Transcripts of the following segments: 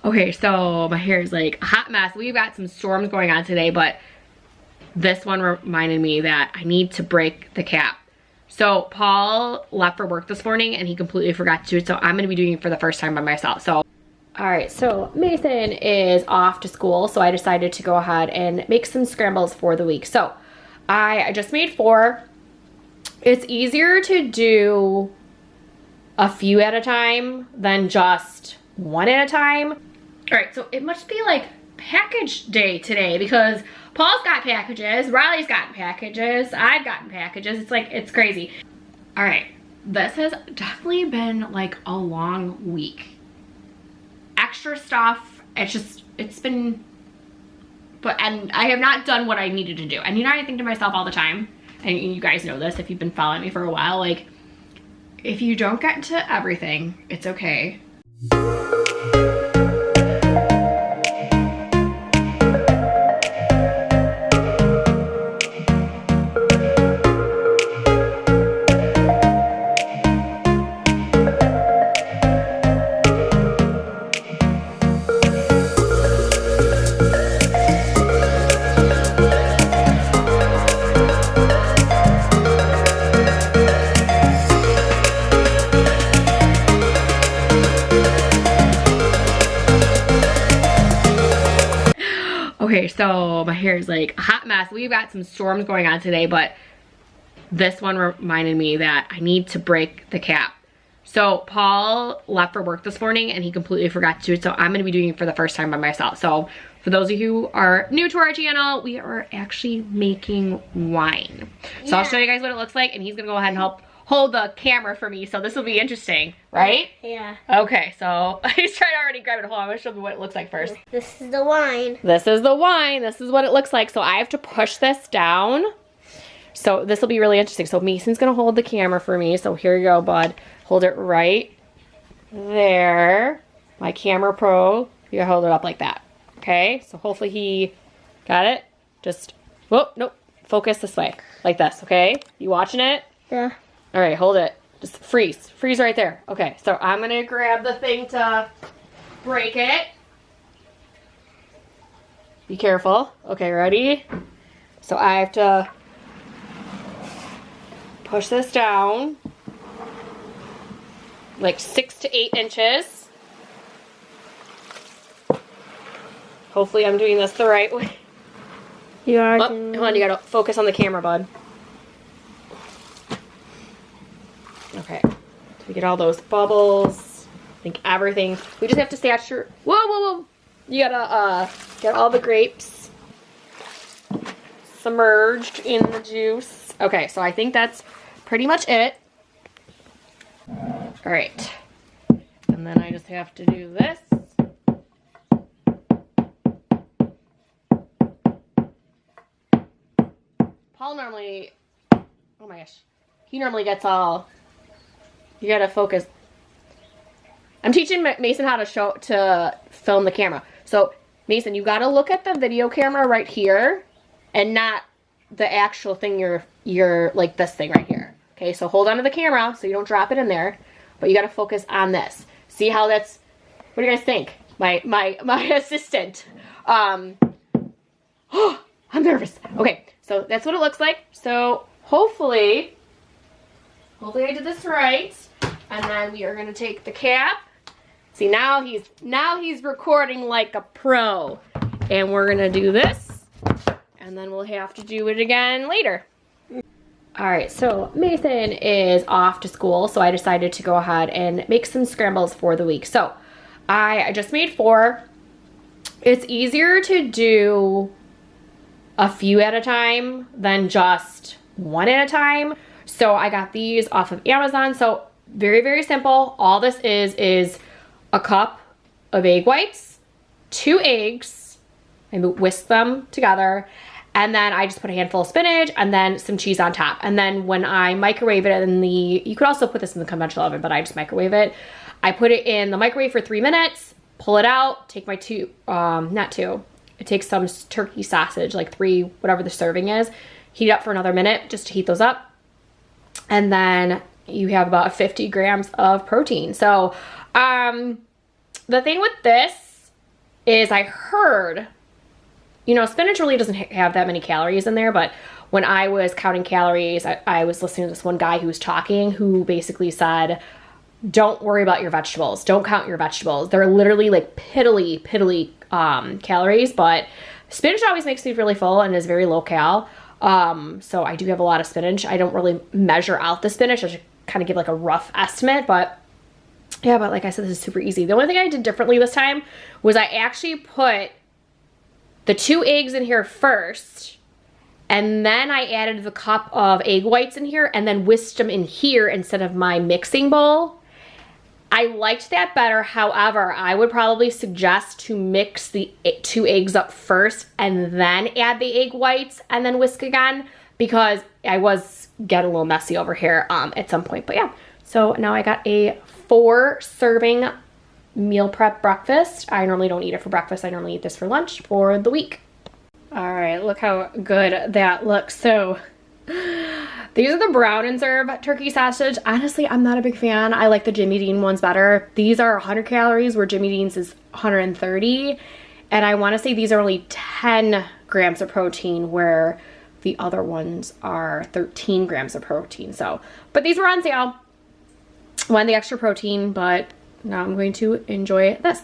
Okay, so my hair is like a hot mess. We've got some storms going on today, but this one reminded me that I need to break the cap. So Paul left for work this morning and he completely forgot to do it, so I'm gonna be doing it for the first time by myself. So, all right, so Mason is off to school, so I decided to go ahead and make some scrambles for the week. So I just made 4. It's easier to do a few at a time than just one at a time. All right, so it must be like package day today because Paul's got packages, Riley's gotten packages, I've gotten packages. It's like, it's crazy. All right, this has definitely been like a long week. Extra stuff, it's been, and I have not done what I needed to do. And you know, I think to myself all the time, and you guys know this if you've been following me for a while, like, if you don't get to everything, it's okay. Okay, so my hair is like a hot mess. We've got some storms going on today, but this one reminded me that I need to break the cap. So Paul left for work this morning and he completely forgot to do it, so I'm gonna be doing it for the first time by myself. So for those of you who are new to our channel, we are actually making wine. So I'll show you guys what it looks like, and he's gonna go ahead and help hold the camera for me, so this will be interesting, right? Yeah. Okay, so he's trying to already grab it. Hold on, I'm gonna show you what it looks like first. This is the wine. This is the wine. This is what it looks like. So I have to push this down. So this will be really interesting. So Mason's gonna hold the camera for me. So here you go, bud. Hold it right there. My camera pro, you gotta hold it up like that. Okay, so hopefully he got it. Just, whoop, nope. Focus this way, like this, okay? You watching it? Yeah. All right, hold it. Just freeze. Freeze right there. Okay, so I'm gonna grab the thing to break it. Be careful. Okay, ready? So I have to push this down like 6 to 8 inches. Hopefully I'm doing this the right way. You are Oh, doing... hold on, you gotta focus on the camera, bud. Okay, so we get all those bubbles. I think everything. We just have to saturate. Whoa, whoa, whoa! You gotta get all the grapes submerged in the juice. Okay, so I think that's pretty much it. All right, and then I just have to do this. Paul normally, oh my gosh, he normally gets all. You gotta focus. I'm teaching Mason how to film the camera. So Mason, you gotta look at the video camera right here and not the actual thing you're like this thing right here. Okay, so hold on to the camera so you don't drop it in there, but you gotta focus on this. See how that's, what do you guys think? My assistant. Oh, I'm nervous. Okay, so that's what it looks like. So hopefully I did this right. And then we are gonna take the cap. See, now he's recording like a pro. And we're gonna do this. And then we'll have to do it again later. All right, so Mason is off to school, so I decided to go ahead and make some scrambles for the week. So I just made 4. It's easier to do a few at a time than just one at a time. So I got these off of Amazon. So very, very simple. All this is a cup of egg whites, 2 eggs, and whisk them together. And then I just put a handful of spinach and then some cheese on top. And then when I microwave it in the, you could also put this in the conventional oven, but I just microwave it. I put it in the microwave for 3 minutes, pull it out, take my it takes some turkey sausage, like 3, whatever the serving is, heat it up for another minute just to heat those up. And then you have about 50 grams of protein. So the thing with this is I heard, you know, spinach really doesn't have that many calories in there, but when I was counting calories, I was listening to this one guy who was talking, who basically said, don't worry about your vegetables. Don't count your vegetables. They're literally like piddly calories, but spinach always makes me really full and is very low cal. So I do have a lot of spinach. I don't really measure out the spinach. I should kind of give like a rough estimate, but yeah, but like I said, this is super easy. The only thing I did differently this time was I actually put the 2 eggs in here first, and then I added the cup of egg whites in here and then whisked them in here instead of my mixing bowl. I liked that better. However, I would probably suggest to mix the 2 eggs up first and then add the egg whites and then whisk again, because I was getting a little messy over here at some point. But yeah, so now I got a 4 serving meal prep breakfast. I normally don't eat it for breakfast. I normally eat this for lunch for the week. All right, look how good that looks. So these are the brown and serve turkey sausage. Honestly, I'm not a big fan. I like the Jimmy Dean ones better. These are 100 calories where Jimmy Dean's is 130. And I want to say these are only 10 grams of protein where the other ones are 13 grams of protein. So, but these were on sale. Wanted the extra protein, but now I'm going to enjoy this.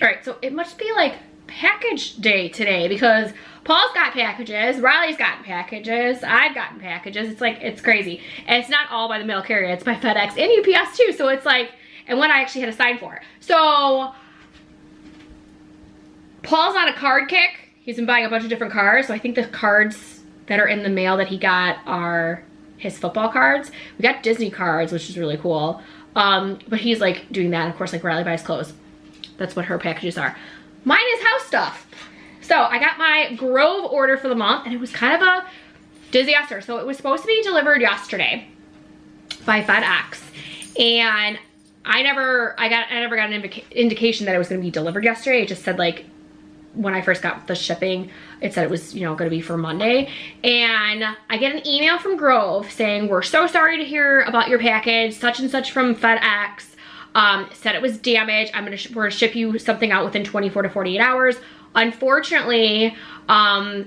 All right, so it must be like package day today, because Paul's got packages, Riley's gotten packages, I've gotten packages. It's like, it's crazy. And it's not all by the mail carrier, it's by FedEx and UPS too. So it's like, and one I actually had to sign for. So Paul's on a card kick. He's been buying a bunch of different cards. So I think the cards that are in the mail that he got are his football cards. We got Disney cards, which is really cool. But he's like doing that. Of course, like Riley buys clothes. That's what her packages are. Mine is house stuff. So I got my Grove order for the month, and it was kind of a disaster. So it was supposed to be delivered yesterday by FedEx, and I never got an indication that it was going to be delivered yesterday. It just said, like, when I first got the shipping, it said it was, you know, going to be for Monday. And I get an email from Grove saying, we're so sorry to hear about your package, such and such from FedEx. Said it was damaged. We're gonna ship you something out within 24 to 48 hours. Unfortunately, I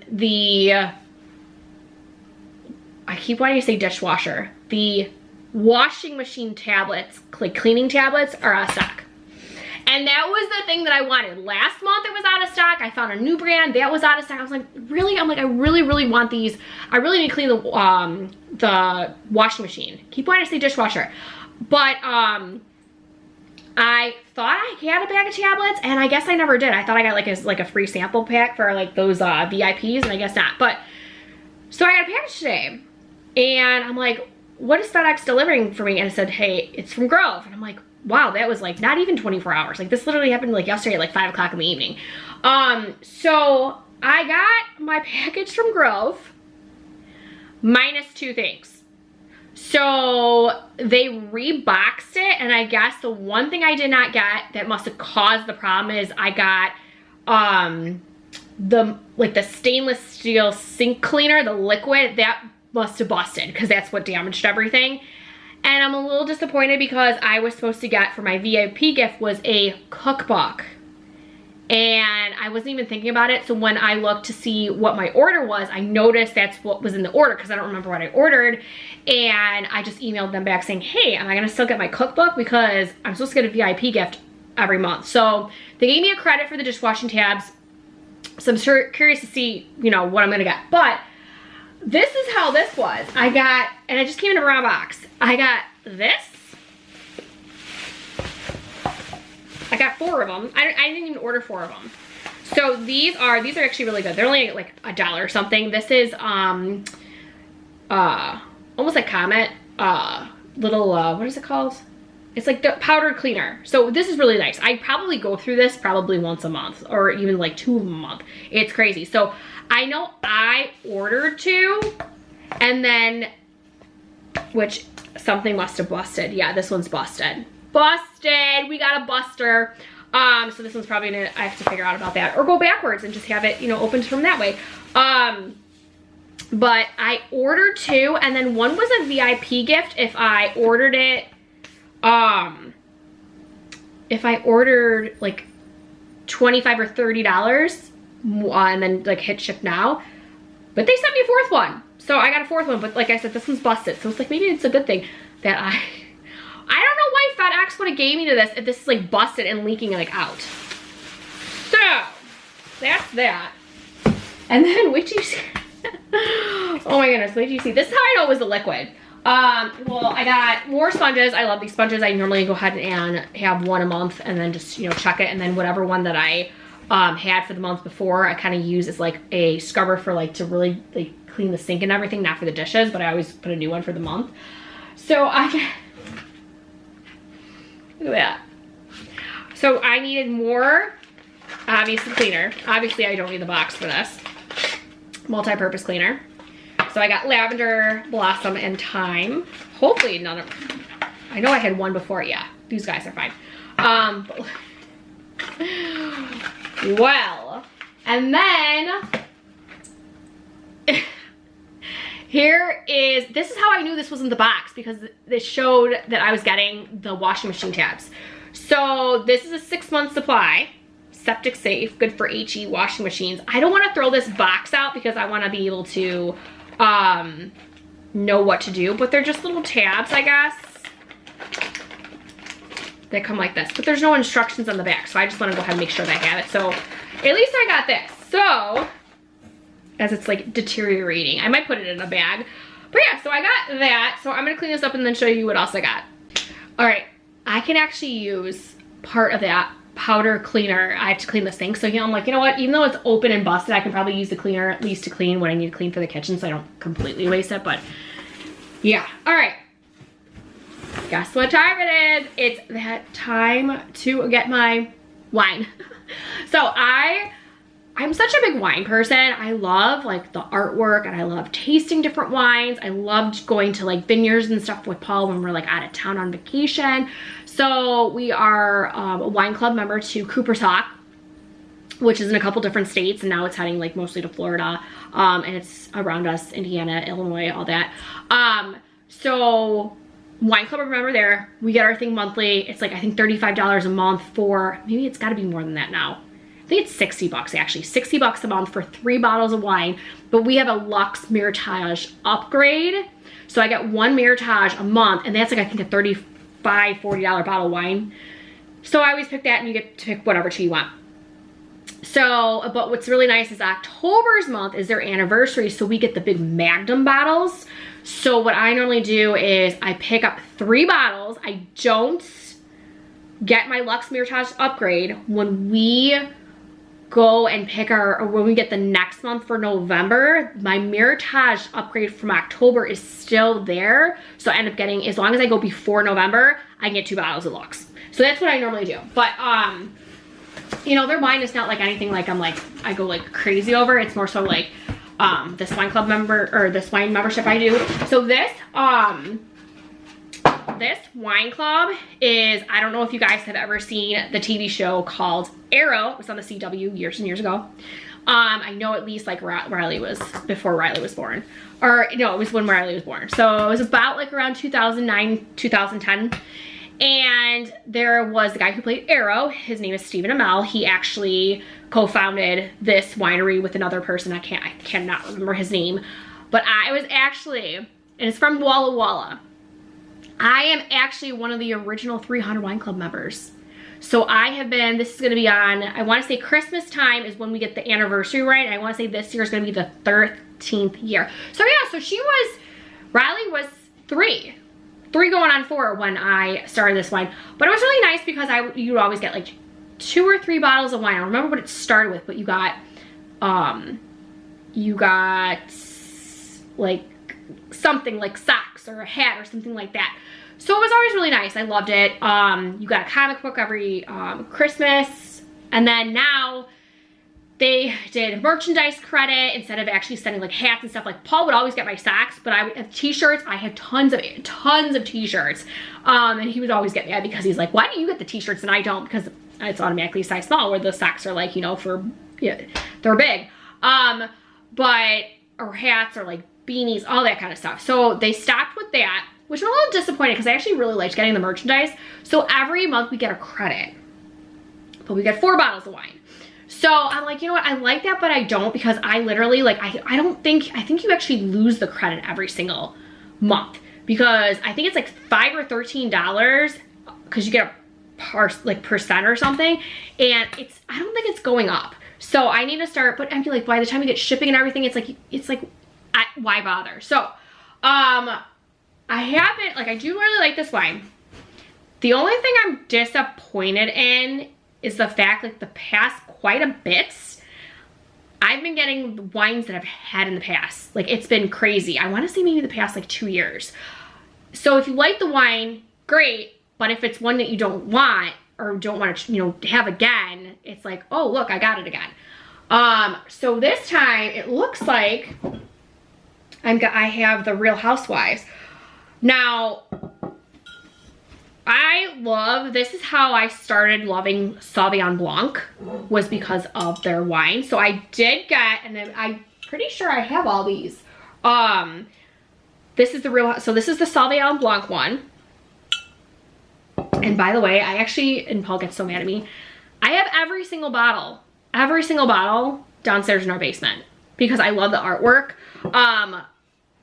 keep wanting to say dishwasher. The washing machine tablets, like cleaning tablets, are out of stock. And that was the thing that I wanted. Last month it was out of stock. I found a new brand that was out of stock. I was like, really? I'm like, I really want these. I really need to clean the washing machine. Keep wanting to say dishwasher. But I thought I had a bag of tablets, and I guess I never did. I thought I got like a free sample pack for like those VIPs, and I guess not. But so I got a package today, and I'm like, what is FedEx delivering for me? And it said, hey, it's from Grove. And I'm like, wow, that was like not even 24 hours. Like this literally happened like yesterday at like 5 o'clock in the evening. So I got my package from Grove minus 2 things. So they reboxed it, and I guess the one thing I did not get that must have caused the problem is I got the stainless steel sink cleaner, the liquid, that must have busted, because that's what damaged everything. And I'm a little disappointed because I was supposed to get, for my VIP gift, was a cookbook. And I wasn't even thinking about it. So when I looked to see what my order was, I noticed that's what was in the order, because I don't remember what I ordered. And I just emailed them back saying, hey, am I gonna still get my cookbook? Because I'm supposed to get a VIP gift every month. So they gave me a credit for the dishwashing tabs. So I'm sure curious to see, you know, what I'm gonna get. But this is how this was. I got, and it just came in a brown box. I got this. I got 4 of them. I didn't even order 4 of them. So these are actually really good. They're only like $1 or something. This is almost like Comet, little what is it called? It's like the powdered cleaner. So this is really nice. I probably go through this probably once a month, or even like 2 of them a month. It's crazy. So I know I ordered 2, and then, which something must have busted. Yeah, this one's busted. Busted, we got a buster. So this one's probably gonna, I have to figure out about that, or go backwards and just have it, you know, opened from that way. But I ordered 2, and then one was a VIP gift if I ordered it, if I ordered like $25 or $30 and then like hit ship now. But they sent me a 4th one. So I got a 4th one, but like I said, this one's busted. So it's like, maybe it's a good thing that I don't know why FedEx would have gave me to this if this is like busted and leaking like out. So that's that. And then wait till you see. Oh my goodness, wait till you see. This is how I know it was a liquid. Well, I got more sponges. I love these sponges. I normally go ahead and have one a month and then just, you know, check it. And then whatever one that I had for the month before, I kind of use as like a scrubber for like to really like clean the sink and everything, not for the dishes, but I always put a new one for the month. So I get, look at that. So I needed more, obviously, cleaner. Obviously, I don't need the box for this. Multi-purpose cleaner. So I got lavender, blossom, and thyme. Hopefully none of, I know I had one before. Yeah, these guys are fine. Well, and then this is how I knew this wasn't the box, because this showed that I was getting the washing machine tabs. So this is a 6-month supply. Septic safe, good for HE washing machines. I don't want to throw this box out because I want to be able to know what to do, but they're just little tabs, I guess. They come like this, but there's no instructions on the back, so I just want to go ahead and make sure that I have it. So at least I got this. So as it's like deteriorating, I might put it in a bag, but yeah, so I got that. So I'm gonna clean this up and then show you what else I got. All right, I can actually use part of that powder cleaner. I have to clean the sink, so you know, I'm like, you know what, even though it's open and busted, I can probably use the cleaner at least to clean what I need to clean for the kitchen, so I don't completely waste it. But yeah, all right, guess what time it is? It's that time to get my wine. So I'm such a big wine person. I love like the artwork and I love tasting different wines. I loved going to like vineyards and stuff with Paul when we're like out of town on vacation. So we are a wine club member to Cooper's Hawk, which is in a couple different states, and now it's heading like mostly to Florida, and it's around us, Indiana, Illinois, all that. So wine club member there. We get our thing monthly. It's like, I think $35 a month for, maybe it's gotta be more than that now. I think it's 60 bucks actually, 60 bucks a month for 3 bottles of wine. But we have a Lux Meritage upgrade. So I get 1 Meritage a month, and that's like, I think a $35, $40 bottle of wine. So I always pick that, and you get to pick whatever two you want. So, but what's really nice is October's month is their anniversary, so we get the big Magnum bottles. So what I normally do is I pick up 3 bottles. I don't get my Lux Meritage upgrade when we go and pick or when we get the next month for November. My Meritage upgrade from October is still there. So I end up getting, as long as I go before November, I can get 2 bottles of Lux. So that's what I normally do. But, you know, their wine is not like anything like I go like crazy over. It's more so like this wine club member, or this wine membership I do. So this wine club is, I don't know if you guys have ever seen the TV show called Arrow. It was on the CW years and years ago. I know at least like Riley was, before Riley was born. Or no, it was when Riley was born. So it was about like around 2009, 2010. And there was the guy who played Arrow. His name is Stephen Amell. He actually co-founded this winery with another person. I cannot remember his name. But I was actually, and it's from Walla Walla. I am actually one of the original 300 Wine Club members. So I have been, this is gonna be on, I wanna say Christmas time is when we get the anniversary, right? I wanna say this year is gonna be the 13th year. So yeah, so Riley was 3 going on 4 when I started this wine. But it was really nice because you would always get like 2 or 3 bottles of wine. I don't remember what it started with, but you got like something like socks or a hat or something like that. So it was always really nice. I loved it. You got a comic book every Christmas. And then now they did merchandise credit instead of actually sending like hats and stuff. Like Paul would always get my socks, but I would have t-shirts. I had tons of t-shirts. And he would always get mad because he's like, why do you get the t-shirts and I don't? Because it's automatically size small, where the socks are like, you know, they're big. Or hats or like beanies, all that kind of stuff. So they stopped with that, which I'm a little disappointed because I actually really liked getting the merchandise. So every month we get a credit. but we get 4 bottles of wine. So I'm like, you know what, I like that, but I don't, because I literally, like, I think you actually lose the credit every single month, because I think it's like $5 or $13 because you get a percent or something, and I don't think it's going up. So I need to start, but I feel like by the time you get shipping and everything, it's like why bother? So I haven't, like, I do really like this wine. The only thing I'm disappointed in is the fact, like, the past quite a bit, I've been getting the wines that I've had in the past. Like, it's been crazy. I want to say maybe the past like 2 years. So if you like the wine, great. But if it's one that you don't want or don't want to, you know, have again, it's like, oh, look, I got it again. So this time it looks like I have the Real Housewives. Now, this is how I started loving Sauvignon Blanc, was because of their wine. So I did get, and I'm pretty sure I have all these. This is the Sauvignon Blanc one. And by the way, and Paul gets so mad at me, I have every single bottle downstairs in our basement because I love the artwork.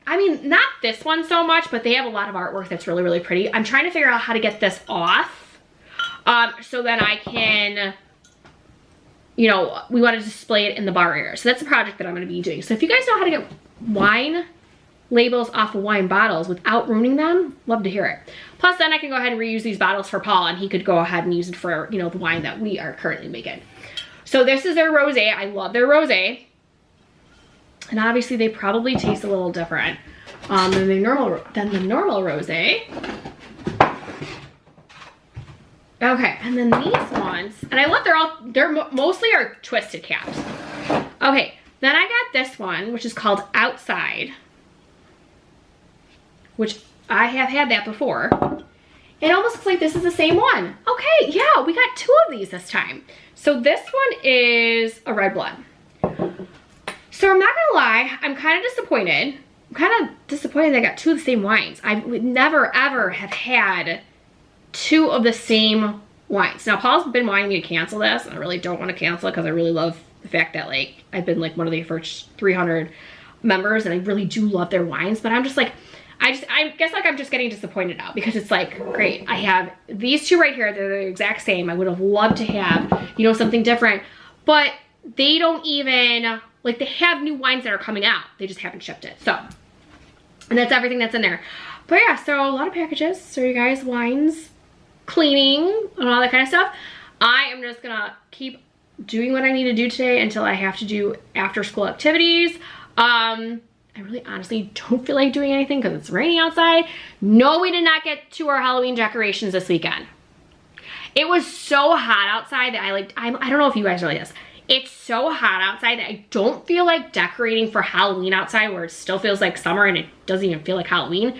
I mean, not this one so much, but they have a lot of artwork that's really, really pretty. I'm trying to figure out how to get this off so that I can, you know, we want to display it in the bar area. So that's a project that I'm going to be doing. So if you guys know how to get wine labels off of wine bottles without ruining them, love to hear it. Plus, then I can go ahead and reuse these bottles for Paul, and he could go ahead and use it for, you know, the wine that we are currently making. So this is their rosé. I love their rosé. And obviously they probably taste a little different than the normal rosé. Okay, and then these ones, and I love they're mostly are twisted caps. Okay, then I got this one, which is called Outside, which I have had that before. It almost looks like this is the same one. Okay, yeah, we got 2 of these this time. So this one is a red blend. So I'm not gonna lie, I'm kind of disappointed. I got 2 of the same wines. I would never ever have had 2 of the same wines. Now Paul's been wanting me to cancel this, and I really don't want to cancel it because I really love the fact that, like, I've been like one of the first 300 members, and I really do love their wines. But I'm just like, I guess like I'm just getting disappointed now, because it's like, great, I have these 2 right here. They're the exact same. I would have loved to have, you know, something different, but they don't even, like, they have new wines that are coming out. They just haven't shipped it. So, and that's everything that's in there. But yeah, so a lot of packages. So you guys, wines, cleaning, and all that kind of stuff. I am just gonna keep doing what I need to do today until I have to do after school activities. I really honestly don't feel like doing anything because it's raining outside. No, we did not get to our Halloween decorations this weekend. It was so hot outside that I don't know if you guys know this. It's so hot outside that I don't feel like decorating for Halloween outside, where it still feels like summer and it doesn't even feel like Halloween.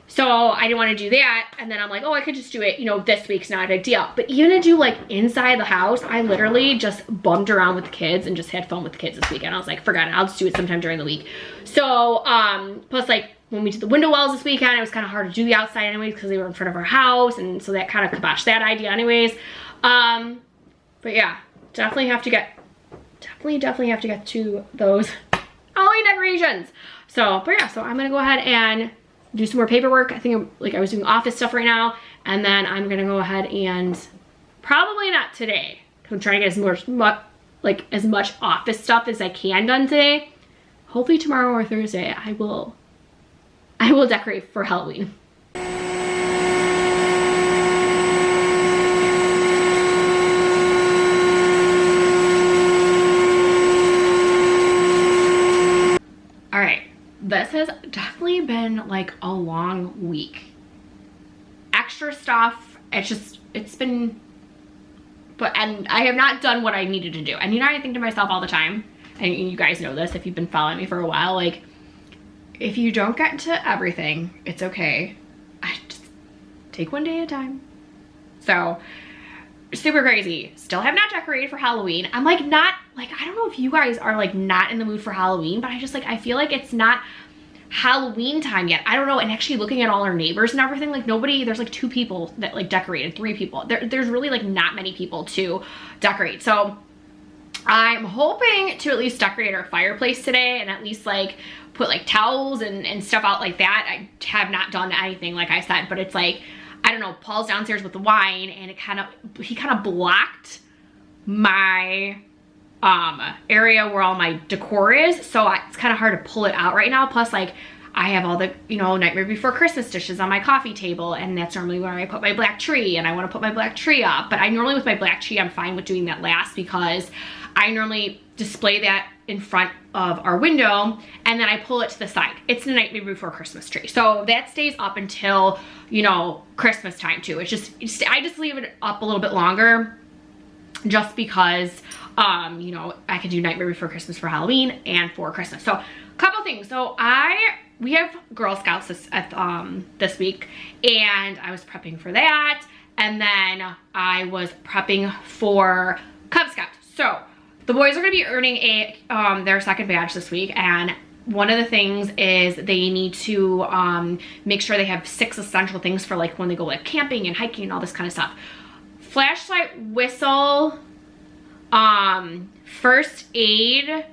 So I didn't want to do that. And then I'm like, oh, I could just do it, you know, this week's not a big deal. But even to do like inside the house, I literally just bummed around with the kids and just had fun with the kids this weekend. I was like, forgot it, I'll just do it sometime during the week. So, plus like when we did the window wells this weekend, it was kind of hard to do the outside anyways because they were in front of our house. And so that kind of kiboshed that idea anyways. But yeah, definitely have to get to those Halloween decorations. So, but yeah, so I'm gonna go ahead and do some more paperwork. I think I was doing office stuff right now, and then I'm gonna go ahead and probably not today. I'm trying to get as much office stuff as I can done today. Hopefully tomorrow or Thursday I will decorate for Halloween. All right. This has definitely been like a long week. Extra stuff, and I have not done what I needed to do. And you know, I think to myself all the time, and you guys know this if you've been following me for a while, like, if you don't get into everything, it's okay. I just take one day at a time. So, super crazy. Still have not decorated for Halloween. I'm like I don't know if you guys are like not in the mood for Halloween, but I feel like it's not, Halloween time yet. I don't know. And actually looking at all our neighbors and everything, like nobody, there's like 2 people that like decorated, 3 people. There's really like not many people to decorate. So I'm hoping to at least decorate our fireplace today and at least like put like towels and stuff out like that. I have not done anything, like I said, but it's like, I don't know, Paul's downstairs with the wine and he kind of blocked my area where all my decor is, so it's kind of hard to pull it out right now. Plus, like, I have all the, you know, Nightmare Before Christmas dishes on my coffee table, and that's normally where I put my black tree, and I want to put my black tree up. But I normally, with my black tree, I'm fine with doing that last because I normally display that in front of our window and then I pull it to the side. It's the Nightmare Before Christmas tree, so that stays up until, you know, Christmas time too. I just leave it up a little bit longer just because you know, I can do Nightmare Before Christmas for Halloween and for Christmas. So a couple things. So we have Girl Scouts this week, and I was prepping for that, and then I was prepping for Cub Scouts. So the boys are going to be earning their second badge this week, and one of the things is they need to make sure they have 6 essential things for like when they go like camping and hiking and all this kind of stuff. Flashlight, whistle, first aid,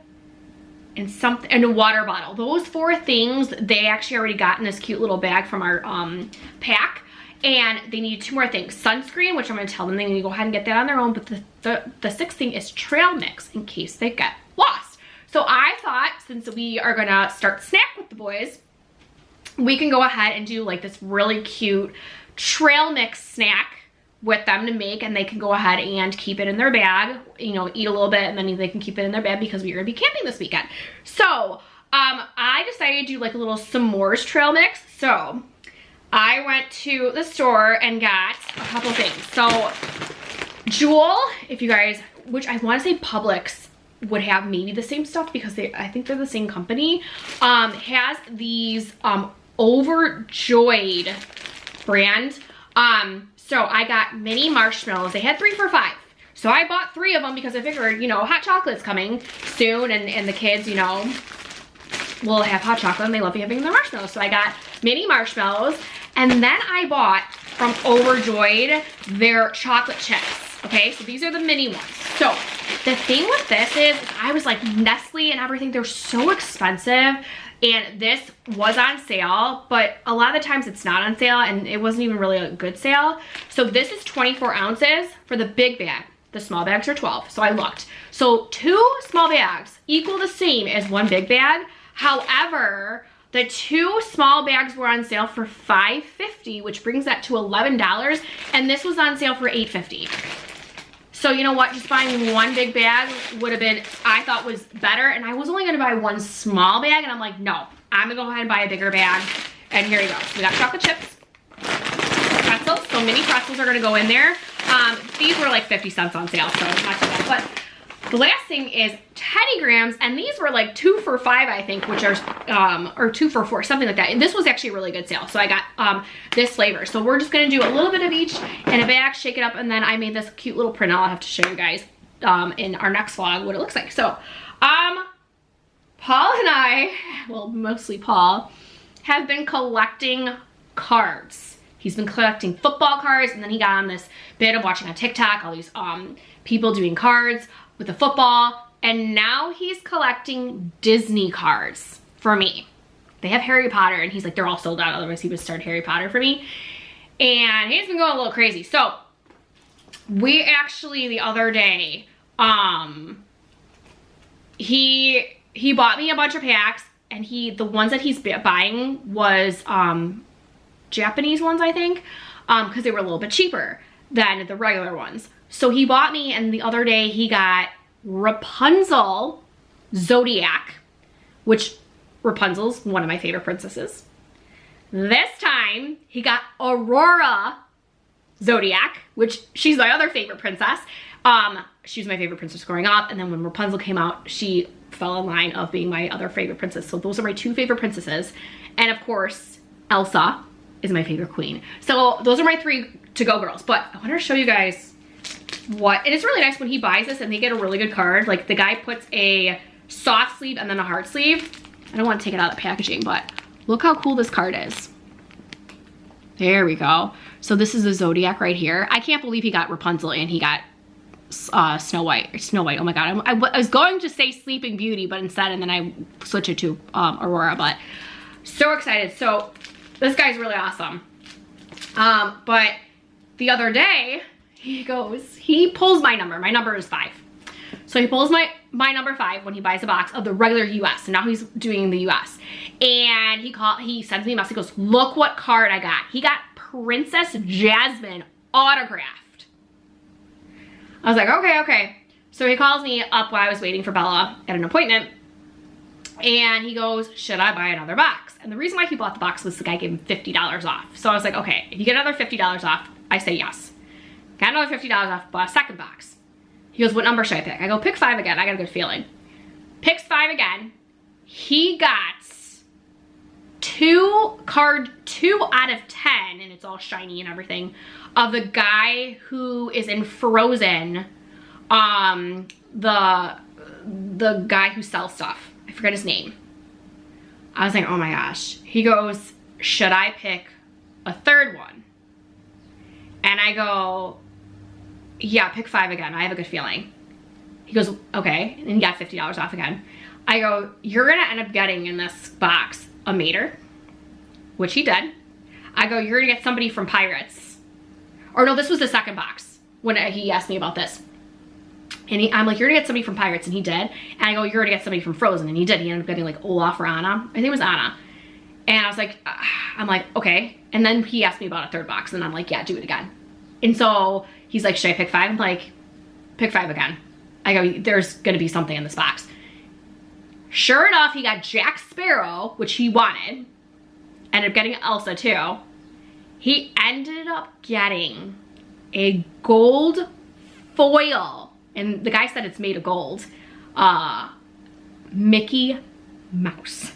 and a water bottle. Those 4 things they actually already got in this cute little bag from our pack. And they need 2 more things. Sunscreen, which I'm going to tell them they need to go ahead and get that on their own. But the 6th thing is trail mix in case they get lost. So I thought, since we are going to start snack with the boys, we can go ahead and do like this really cute trail mix snack with them to make, and they can go ahead and keep it in their bag, you know, eat a little bit, and then they can keep it in their bag because we're going to be camping this weekend. So I decided to do like a little s'mores trail mix. So I went to the store and got a couple things. So Jewel, if you guys, which I want to say Publix would have maybe the same stuff because I think they're the same company, has these Overjoyed brand. So I got mini marshmallows. They had 3 for $5. So I bought 3 of them because I figured, you know, hot chocolate's coming soon, and the kids, you know, will have hot chocolate and they love having their marshmallows. So I got mini marshmallows, and then I bought from Overjoyed their chocolate chips. Okay, so these are the mini ones. So the thing with this is I was like, Nestle and everything, they're so expensive. And this was on sale, but a lot of the times it's not on sale, and it wasn't even really a good sale. So this is 24 ounces for the big bag. The small bags are 12, so I looked. So 2 small bags equal the same as 1 big bag. However, the 2 small bags were on sale for $5.50, which brings that to $11, and this was on sale for $8.50. So you know what, just buying 1 big bag would have been, I thought, was better, and I was only gonna buy 1 small bag, and I'm like, no, I'm gonna go ahead and buy a bigger bag, and here you go. So we got chocolate chips, pretzels, so mini pretzels are gonna go in there. These were like 50 cents on sale, so not too bad. But the last thing is Teddy Grahams, and these were like 2 for $5, I think, which are, or 2 for $4, something like that. And this was actually a really good sale. So I got this flavor. So we're just gonna do a little bit of each in a bag, shake it up, and then I made this cute little print. I'll have to show you guys in our next vlog what it looks like. So Paul and I, well, mostly Paul, have been collecting cards. He's been collecting football cards, and then he got on this bit of watching on TikTok all these people doing cards with the football, and now he's collecting Disney cards for me. They have Harry Potter, and he's like, they're all sold out, otherwise he would start Harry Potter for me. And he's been going a little crazy. So we actually, the other day, he bought me a bunch of packs, and the ones that he's buying was Japanese ones, I think, because they were a little bit cheaper than the regular ones. So he bought me, and the other day he got Rapunzel Zodiac, which Rapunzel's one of my favorite princesses. This time he got Aurora Zodiac, which she's my other favorite princess. She was my favorite princess growing up, and then when Rapunzel came out, she fell in line of being my other favorite princess. So those are my 2 favorite princesses. And of course, Elsa is my favorite queen. So those are my 3 to-go girls. But I wanted to show you guys and it's really nice when he buys this and they get a really good card. Like, the guy puts a soft sleeve and then a hard sleeve. I don't want to take it out of the packaging, but look how cool this card is. There we go. So this is the Zodiac right here. I can't believe he got Rapunzel and he got Snow White. Oh my God. I was going to say Sleeping Beauty, but instead, and then I switched it to Aurora, but so excited. So this guy's really awesome. But the other day, he pulls my number. My number is 5. So he pulls my number 5 when he buys a box of the regular US. And now he's doing the US. And he sends me a message, he goes, look what card I got. He got Princess Jasmine autographed. I was like, okay. So he calls me up while I was waiting for Bella at an appointment. And he goes, should I buy another box? And the reason why he bought the box was the guy gave him $50 off. So I was like, okay, if you get another $50 off, I say yes. Got another $50 off, bought a second box. He goes, what number should I pick? I go, pick 5 again. I got a good feeling. Picks 5 again. He got 2 out of 10, and it's all shiny and everything, of the guy who is in Frozen, the guy who sells stuff. I forget his name. I was like, oh my gosh. He goes, should I pick a third one? And I go, yeah, pick 5 again. I have a good feeling. He goes, okay. And he got $50 off again. I go, you're gonna end up getting in this box a mater, which he did. I go, you're gonna get somebody from Pirates. Or no, this was the second box when he asked me about this. And I'm like, you're gonna get somebody from Pirates, and he did. And I go, you're gonna get somebody from Frozen, and he did. He ended up getting like Olaf or Anna. I think it was Anna. And I was like, I'm like, okay. And then he asked me about a third box, and I'm like, yeah, do it again. And so he's like, should I pick 5? I'm like, pick 5 again. I go, there's gonna be something in this box. Sure enough, he got Jack Sparrow, which he wanted. Ended up getting Elsa too. He ended up getting a gold foil, and the guy said it's made of gold, Mickey Mouse.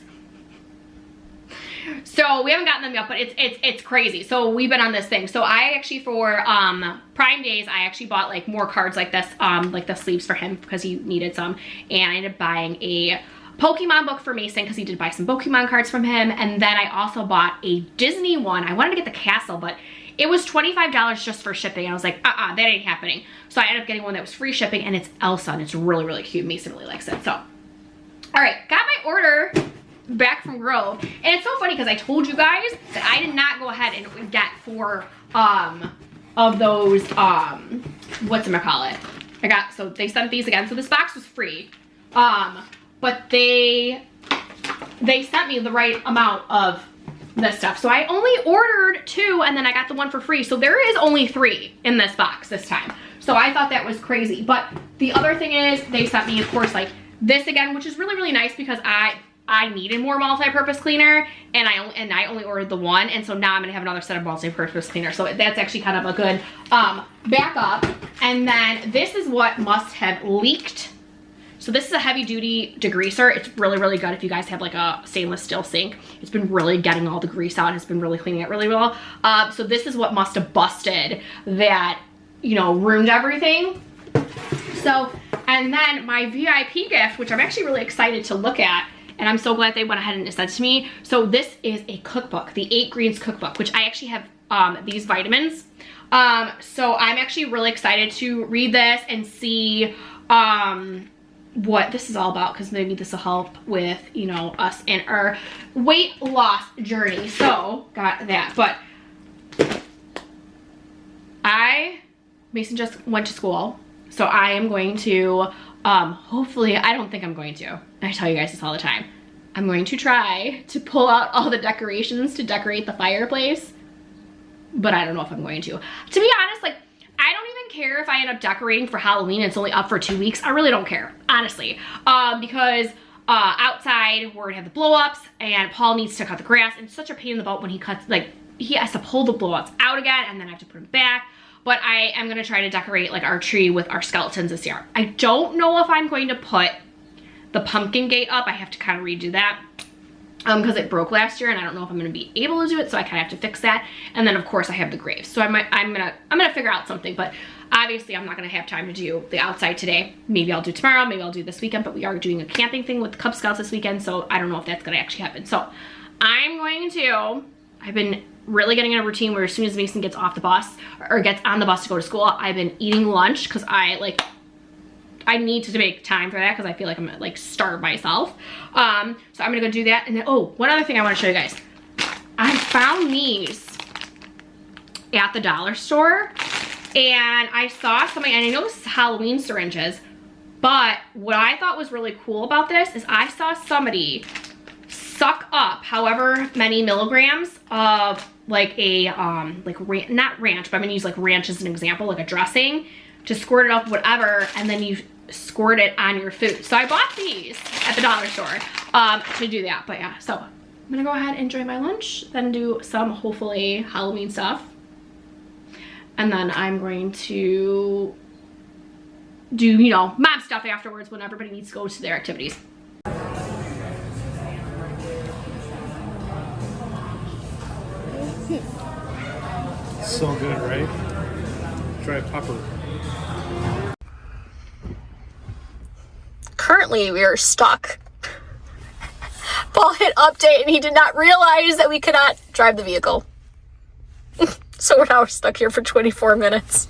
So we haven't gotten them yet, but it's crazy. So we've been on this thing. So I actually, for Prime Days, I actually bought like more cards like this, like the sleeves for him because he needed some, and I ended up buying a Pokemon book for Mason because he did buy some Pokemon cards from him. And then I also bought a Disney one. I wanted to get the castle, but it was $25 just for shipping. And I was like, that ain't happening. So I ended up getting one that was free shipping, and it's Elsa, and it's really, really cute. Mason really likes it. So, all right, got my order back from Grove. And it's so funny because I told you guys that I did not go ahead and get 4 of those, whatchamacallit. So they sent these again. So this box was free. But they sent me the right amount of this stuff. So I only ordered 2, and then I got the one for free. So there is only 3 in this box this time. So I thought that was crazy. But the other thing is they sent me, of course, like this again, which is really, really nice because I needed more multi-purpose cleaner, and I only ordered the one, and so now I'm gonna have another set of multi-purpose cleaner. So that's actually kind of a good backup. And then this is what must have leaked. So this is a heavy duty degreaser. It's really, really good if you guys have like a stainless steel sink. It's been really getting all the grease out. It's been really cleaning it really well. So this is what must have busted that, you know, ruined everything. So, and then my VIP gift, which I'm actually really excited to look at, and I'm so glad they went ahead and sent it to me. So this is a cookbook, the 8 Greens cookbook, which I actually have these vitamins. So I'm actually really excited to read this and see what this is all about, because maybe this will help with, you know, us and our weight loss journey. So got that. But Mason just went to school, so I am going to hopefully, I don't think I'm going to, I tell you guys this all the time, I'm going to try to pull out all the decorations to decorate the fireplace, but I don't know if I'm going to. To be honest, like, I don't even care if I end up decorating for Halloween and it's only up for 2 weeks. I really don't care, honestly, because outside we're gonna have the blow-ups, and Paul needs to cut the grass, and it's such a pain in the butt when he cuts, like, he has to pull the blow-ups out again, and then I have to put them back. But I am gonna try to decorate like our tree with our skeletons this year. I don't know if I'm going to put the pumpkin gate up. I have to kind of redo that because it broke last year, and I don't know if I'm gonna be able to do it, so I kind of have to fix that. And then of course I have the graves, so I'm gonna figure out something. But obviously I'm not gonna have time to do the outside today. Maybe I'll do tomorrow, maybe I'll do this weekend. But we are doing a camping thing with the Cub Scouts this weekend, so I don't know if that's gonna actually happen. So I've been really getting in a routine where as soon as Mason gets off the bus or gets on the bus to go to school, I've been eating lunch because I need to make time for that because I feel like I'm like starve myself. So I'm gonna go do that. And then, oh, one other thing I want to show you guys. I found these at the dollar store and I saw something, and I know this is Halloween syringes, but what I thought was really cool about this is I saw somebody suck up however many milligrams of like a not ranch, but I'm gonna use like ranch as an example, like a dressing, to squirt it up, whatever, and then you squirt it on your food. So I bought these at the dollar store to do that. But yeah, so I'm gonna go ahead and enjoy my lunch, then do some hopefully Halloween stuff, and then I'm going to do, you know, mom stuff afterwards when everybody needs to go to their activities. So good, right? Try a pepper. Currently, we are stuck. Paul hit update and he did not realize that we could not drive the vehicle. So we're now stuck here for 24 minutes.